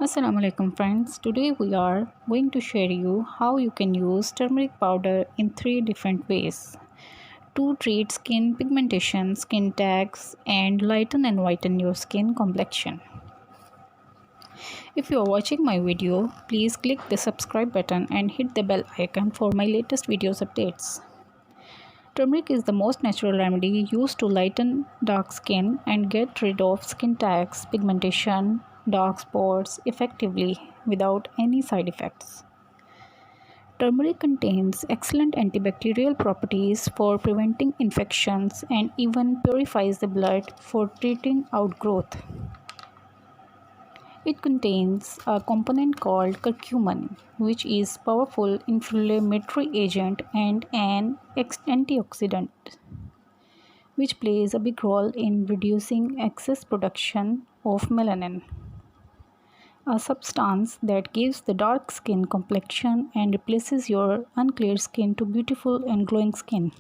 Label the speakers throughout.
Speaker 1: Assalamu alaikum friends. Today we are going to share you how you can use turmeric powder in 3 different ways to treat skin pigmentation, skin tags and lighten and whiten your skin complexion. If you are watching my video, please click the subscribe button and hit the bell icon for my latest videos updates. Turmeric is the most natural remedy used to lighten dark skin and get rid of skin tags, pigmentation, dark spots effectively without any side effects. Turmeric contains excellent antibacterial properties for preventing infections and even purifies the blood for treating outgrowth. It contains a component called curcumin, which is a powerful inflammatory agent and an antioxidant, which plays a big role in reducing excess production of melanin, a substance that gives the dark skin complexion and replaces your unclear skin to beautiful and glowing skin.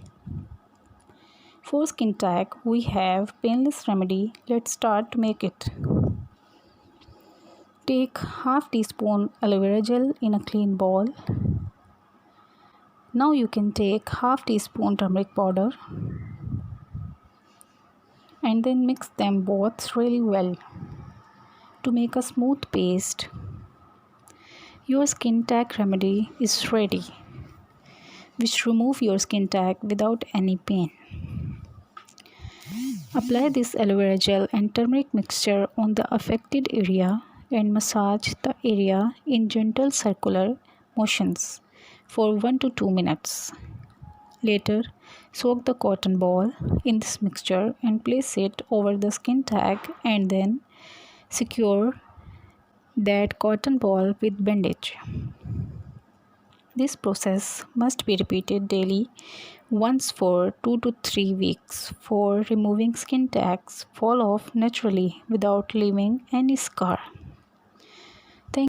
Speaker 1: For skin tag, we have painless remedy. Let's start to make it. Take half teaspoon aloe vera gel in a clean bowl. Now you can take half teaspoon turmeric powder and then mix them both really well to make a smooth paste. Your skin tag remedy is ready, which remove your skin tag without any pain. Apply this aloe vera gel and turmeric mixture on the affected area and massage the area in gentle circular motions for 1 to 2 minutes. Later, soak the cotton ball in this mixture and place it over the skin tag and then secure that cotton ball with bandage. This process must be repeated daily once for 2 to 3 weeks for removing skin tags fall off naturally without leaving any scar.